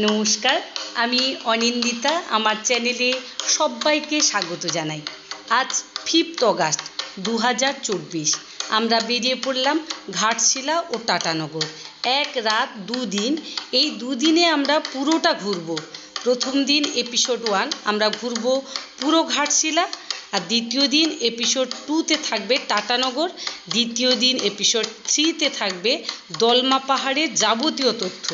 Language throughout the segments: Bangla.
নমস্কার, আমি অনিন্দিতা। আমার চ্যানেলে সবাইকে স্বাগত জানাই। আজ 5 অগাস্ট 2024। আমরা বেরিয়ে পড়লাম ঘাটশিলা ও টাটানগর। এক রাত 2 দিন। এই 2 দিনে আমরা পুরোটা ঘুরব। প্রথম দিন এপিসোড 1 আমরা ঘুরব পুরো ঘাটশিলা, আর দ্বিতীয় দিন এপিসোড 2তে থাকবে টাটানগর, দ্বিতীয় দিন এপিসোড 3তে থাকবে দলমা পাহাড়ের যাবতীয় তথ্য।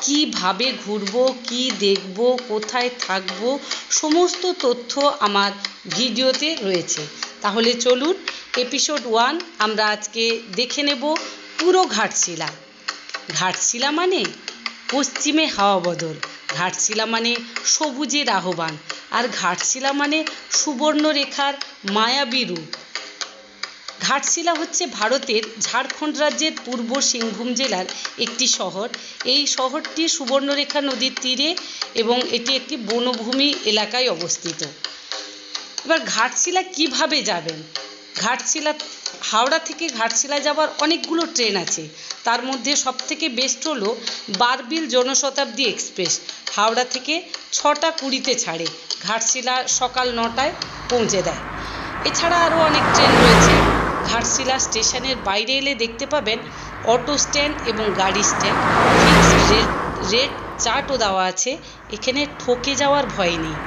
কিভাবে ঘুরব, কি দেখব, কোথায় থাকব, সমস্ত তথ্য আমার ভিডিওতে রয়েছে। তাহলে চলুন এপিসোড 1 আমরা আজকে দেখে নেব পুরো ঘাটশিলা। ঘাটশিলা মানে পশ্চিমে হাওয়া বদল, ঘাটশিলা মানে সবুজের আহ্বান, আর ঘাটশিলা মানে সুবর্ণরেখার মায়াবী রূপ। ঘাটশিলা হচ্ছে ভারতের ঝাড়খণ্ড রাজ্যের পূর্ব সিংভূম জেলার একটি শহর। এই শহরটি সুবর্ণরেখা নদীর তীরে এবং এটি একটি বনভূমি এলাকায় অবস্থিত। এবার ঘাটশিলা কিভাবে যাবেন? ঘাটশিলা হাওড়া থেকে ঘাটশিলা যাওয়ার অনেকগুলো ট্রেন আছে। তার মধ্যে সবথেকে বেস্ট হলো বারবিল জনশতাব্দী এক্সপ্রেস। হাওড়া থেকে 6টা 20-তে ছাড়ে, ঘাটশিলা সকাল 9টায় পৌঁছে দেয়। এছাড়া আরও অনেক ট্রেন রয়েছে। ঘাটশিলা স্টেশনের বাইরে এলে দেখতে পাবেন অটো স্ট্যান্ড এবং গাড়ি স্ট্যান্ড। ফিক্সড রেট চার্টও দেওয়া আছে। এখানে ঠকে যাওয়ার ভয় নেই,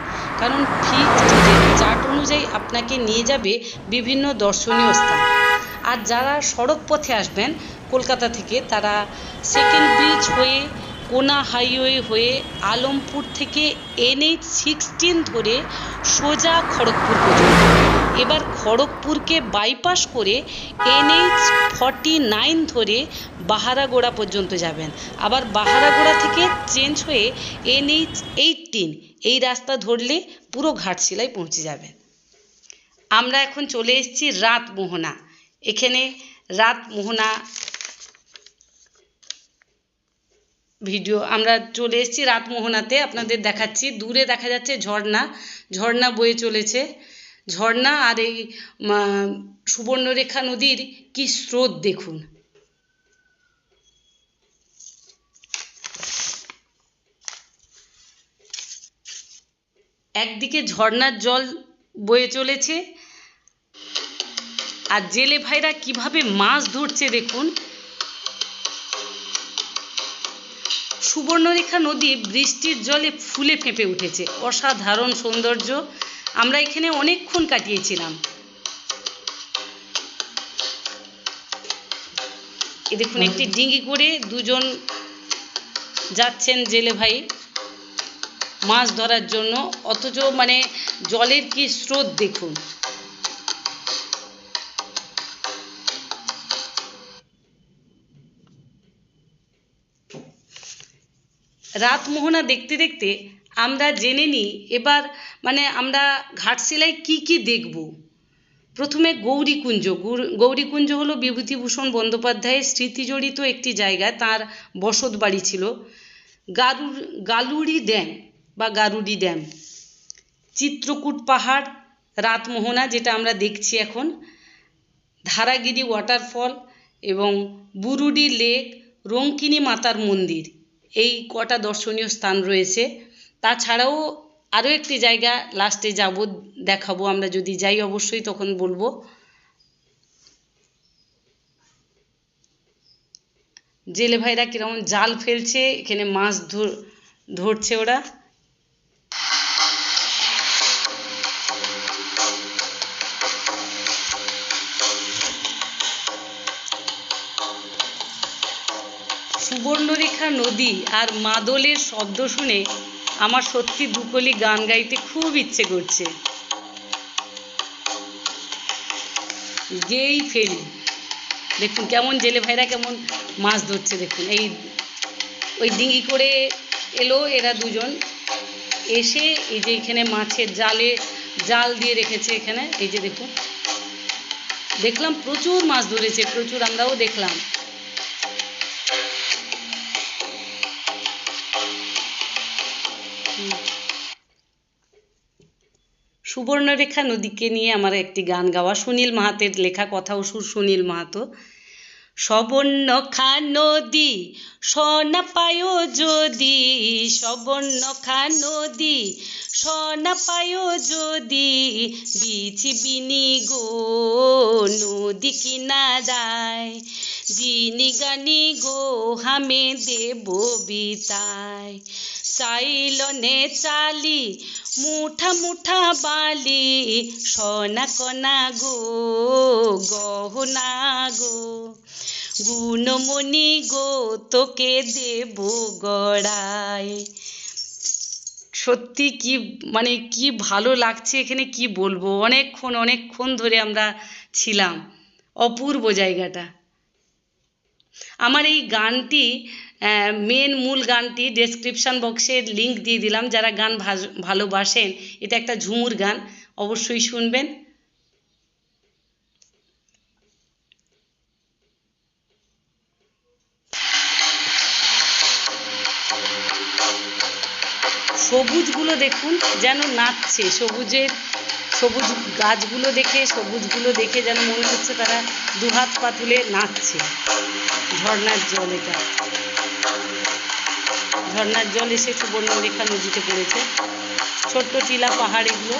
কারণ ফিক্সড রেট চার্ট অনুযায়ী আপনাকে নিয়ে যাবে বিভিন্ন দর্শনীয় স্থান। আর যারা সড়ক পথে আসবেন কলকাতা থেকে, তারা সেকেন্ড ব্রিজ হয়ে, কোনা হাইওয়ে হয়ে, আলমপুর থেকে NH-16 ধরে সোজা খড়গপুর পর্যন্ত। এবার খড়গপুরকে বাইপাস করে NH-49 ধরে বাহারাগোড়া পর্যন্ত যাবেন। আবার বাহারাগোড়া থেকে চেঞ্জ হয়ে NH-18 এই রাস্তা ধরলে পুরো ঘাটশিলায় পৌঁছে যাবেন। আমরা এখন চলে এসেছি রাতমোহনা। এখানে রাতমোহনা ভিডিও আমরা চলে এসেছি রাতমোহনাতে, আপনাদের দেখাচ্ছি। দূরে দেখা যাচ্ছে ঝর্ণা বয়ে চলেছে। ঝর্ণা আর এই সুবর্ণরেখা নদীর কি স্রোত দেখুন। একদিকে ঝর্ণার জল বয়ে চলেছে, আর জেলে ভাইরা কিভাবে মাছ ধরছে দেখুন। সুবর্ণরেখা নদী বৃষ্টির জলে ফুলে ফেঁপে উঠেছে, অসাধারণ সৌন্দর্য। আমরা এখানে অনেকক্ষণ কাটিয়েছিলাম। এ দেখুন, একটি ডিঙি করে দুজন যাচ্ছেন জেলে ভাই মাছ ধরার জন্য, অথচ জলের কি স্রোত দেখুন। রাতমোহনা দেখতে দেখতে আমরা জেনে নিই এবার আমরা ঘাটশিলায় কি কি দেখব। প্রথমে গৌরীকুঞ্জ। গৌরীকুঞ্জ হলো বিভূতিভূষণ বন্দ্যোপাধ্যায়ের স্মৃতিজড়িত একটি জায়গা, তার বসত বাড়ি ছিল। গালুড়ি ড্যাম বা গারুডি ড্যাম, চিত্রকূট পাহাড়, রাতমোহনা যেটা আমরা দেখছি এখন, ধারাগিরি ওয়াটারফল এবং বুরুডি লেক, রঙ্কিনী মাতার মন্দির, এই কটা দর্শনীয় স্থান রয়েছে। তাছাড়াও আরও একটি জায়গা লাস্টে যাব, দেখাবো। আমরা যদি যাই অবশ্যই তখন বলবো। জেলে ভাইরা কিরকম জাল ফেলছে, এখানে মাছ ধরছে ওরা। সুবর্ণরেখা নদী আর মাদলের শব্দ শুনে আমার সত্যি দুকলি গান গাইতে খুব ইচ্ছে করছে। গেয়েই ফেলি। দেখুন কেমন জেলে ভাইরা কেমন মাছ ধরছে দেখুন। ওই ডিঙি করে এলো এরা দুজন, এসে এই যে এখানে মাছের জাল দিয়ে রেখেছে এখানে। এই যে দেখুন, দেখলাম প্রচুর মাছ ধরেছে, প্রচুর, আমরাও দেখলাম। সুবর্ণরেখা নদীকে নিয়ে আমার একটি গান গাওয়া, সুনীল মাহাতের লেখা, কথা ও সুর সুনীল মাহাতো। সবর্ণখা নদী সোনা পায় যদি, সবর্ণখা নদী সোনা পায় যদি, বিছিবিনি গো নদী কিনারায়, জিনি গানি গো হামে দেব বিতায়। চাইলনে চালি মুঠা মুঠা বালি, সোনা কণা গো গহনা গো, গুণমণি গো তোকে দেব গড়ায়। সত্যি কি মানে কি ভালো লাগছে এখানে, কি বলবো। অনেকক্ষণ ধরে আমরা ছিলাম। অপূর্ব জায়গাটা। আমার এই গানটি মূল গানটি ডেসক্রিপশান বক্সে লিংক দিয়ে দিলাম। যারা গান ভালোবাসেন, এটা একটা ঝুমুর গান, অবশ্যই শুনবেন। সবুজগুলো দেখুন যেন নাচছে, সবুজ গাছগুলো দেখে, সবুজগুলো দেখে যেন মনে হচ্ছে তারা দুহাত পা তুলে নাচছে। ঝর্ণার জল, এটা ঝর্ণার জল এসে সুবর্ণরেখা নদীতে পড়েছে। ছোট্ট টিলা পাহাড় এগুলো।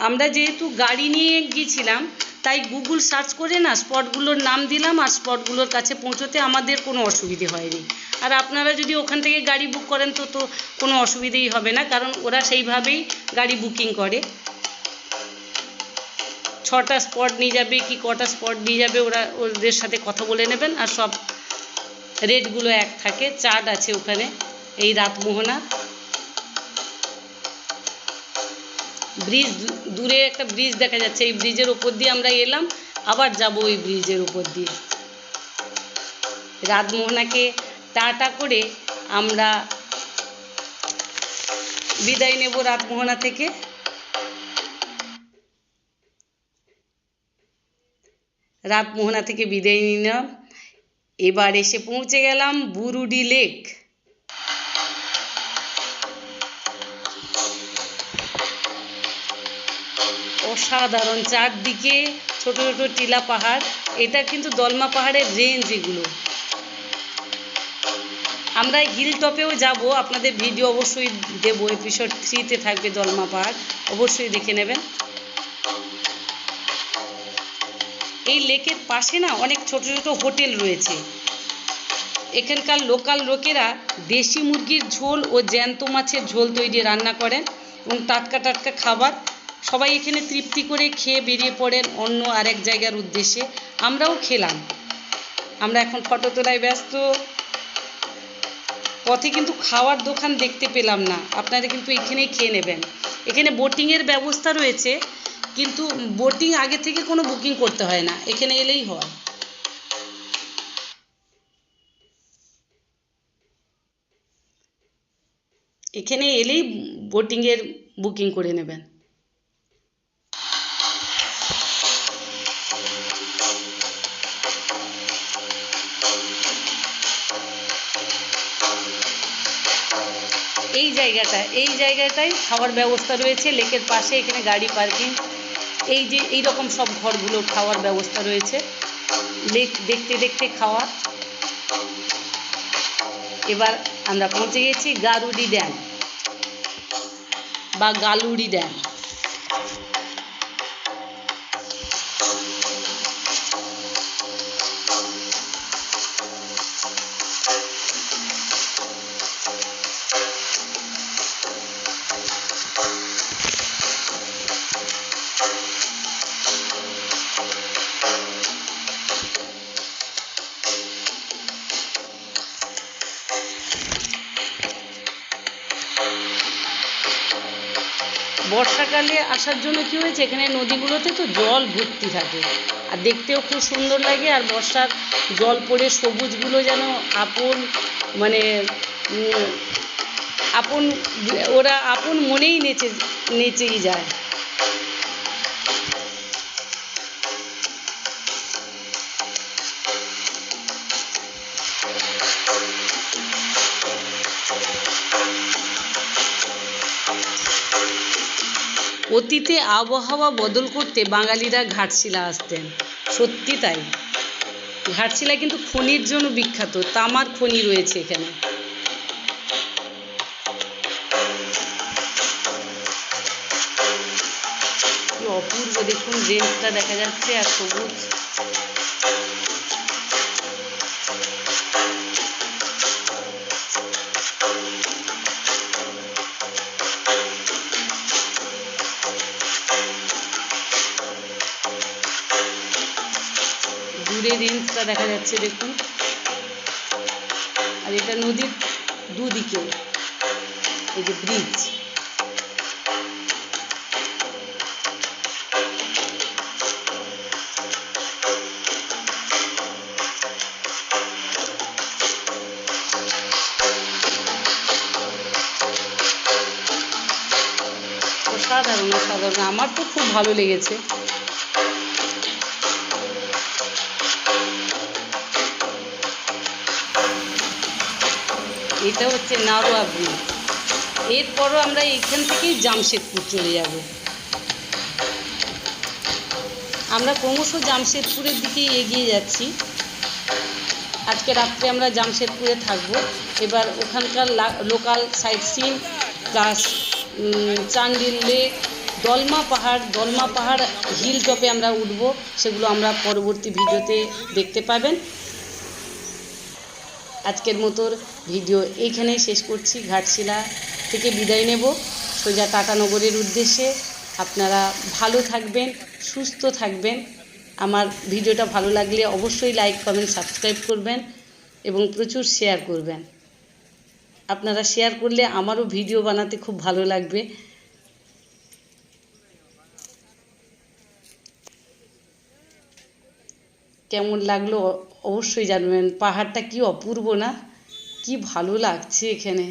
আমরা যেহেতু গাড়ি নিয়ে গিয়েছিলাম, তাই গুগল সার্চ করে না স্পটগুলোর নাম দিলাম, আর স্পটগুলোর কাছে পৌঁছতে আমাদের কোনো অসুবিধে হয়নি। আর আপনারা যদি ওখান থেকে গাড়ি বুক করেন তো কোনো অসুবিধেই হবে না, কারণ ওরা সেইভাবেই গাড়ি বুকিং করে। 6টা স্পট নিয়ে যাবে কি কটা স্পট নিয়ে যাবে ওদের সাথে কথা বলে নেবেন, আর সব রেটগুলো এক থাকে। চার্ট আছে ওখানে। এই রাতমোহনা ব্রিজ, দূরে একটা ব্রিজ দেখা যাচ্ছে, এই ব্রিজের ওপর দিয়ে আমরা এলাম, আবার যাব ওই ব্রিজের উপর দিয়ে। রাতমোহনাকে টাটা করে আমরা বিদায় নেব রাতমোহনা থেকে। রাতমোহনা থেকে বিদায় নিলাম। এবার এসে পৌঁছে গেলাম বুরুডি লেক। অসাধারণ, চারদিকে ছোট ছোট টিলা পাহাড়। এটা কিন্তু দলমা পাহাড়ের রেঞ্জ এগুলো। আমরা হিল টপেও যাব, আপনাদের ভিডিও অবশ্যই দেব। এপিসোড 3-তে থাকবে দলমা পাহাড়, অবশ্যই দেখে নেবেন। এই লেকের পাশে না অনেক ছোট ছোট হোটেল রয়েছে। এখানকার লোকাল লোকেরা দেশি মুরগির ঝোল ও জ্যান্ত মাছের ঝোল তৈরি রান্না করেন, এবং টাটকা টাটকা খাবার। সবাই এখানে তৃপ্তি করে খেয়ে বেরিয়ে পড়েন অন্য আরেক জায়গার উদ্দেশ্যে। আমরাও খেলাম। আমরা এখন ফটো তোলায় ব্যস্ত। পথে কিন্তু খাওয়ার দোকান দেখতে পেলাম না, আপনারা কিন্তু এখানেই খেয়ে নেবেন। এখানে বোটিংয়ের ব্যবস্থা রয়েছে, কিন্তু বোটিং আগে থেকে কোনো বুকিং করতে হয় না, এখানে এলেই হয়। এখানে এলেই বোটিংয়ের বুকিং করে নেবেন। এই জায়গাটায় খাওয়ার ব্যবস্থা রয়েছে লেকের পাশে। এখানে গাড়ি পার্কিং, এই রকম সব ঘরগুলো খাওয়ার ব্যবস্থা রয়েছে। লেক দেখতে দেখতে খাওয়া। এবার আমরা পৌঁছে গেছি গারুডি ড্যাম বা গালুড়ি ড্যাম। বর্ষাকালে আসার জন্য কি হয়েছে, এখানে নদীগুলোতে তো জল ভর্তি থাকে, আর দেখতেও খুব সুন্দর লাগে। আর বর্ষার জল পড়ে সবুজগুলো যেন আপন মানে ওরা আপন মনেই নেচেই যায়। অতীতে আবহাওয়া বদল করতে বাঙালিরা ঘাটশিলা আসতেন, সত্যি তাই। ঘাটশিলা কিন্তু খনির জন্য বিখ্যাত, তামার খনি রয়েছে এখানে। কি অপূর্ব দেখুন, রেঞ্জটা দেখা যাচ্ছে আর সবুজ। দূরে রেঞ্জটা দেখা যাচ্ছে দেখুন, আর এটা নদীর দুদিকে এই যে ব্রিজ। অসাধারণ অসাধারণ, আমার তো খুব ভালো লেগেছে। এটা হচ্ছে নারোয়া ব্রিজ। এরপরও আমরা এখান থেকেই জামশেদপুর চলে যাব। আমরা ক্রমশ জামশেদপুরের দিকে এগিয়ে যাচ্ছি। আজকে রাত্রে আমরা জামশেদপুরে থাকব। এবার ওখানকার local sightseeing plus Chandil lake, Dalma পাহাড় হিল টপে আমরা উঠব, সেগুলো আমরা পরবর্তী ভিডিওতে দেখতে পাবেন। আজকের মতো ভিডিও এইখানেই শেষ করছি। ঘাটশিলা থেকে বিদায় নেব সোজা টাটানগরের উদ্দেশ্যে। আপনারা ভালো থাকবেন, সুস্থ থাকবেন। আমার ভিডিওটা ভালো লাগলে অবশ্যই লাইক কমেন্ট সাবস্ক্রাইব করবেন এবং প্রচুর শেয়ার করবেন। আপনারা শেয়ার করলে আমারও ভিডিও বানাতে খুব ভালো লাগবে। কেমন লাগলো অবশ্যই জানবেন। পাহাড়টা কি অপূর্ব না, কি ভালো লাগছে এখানে।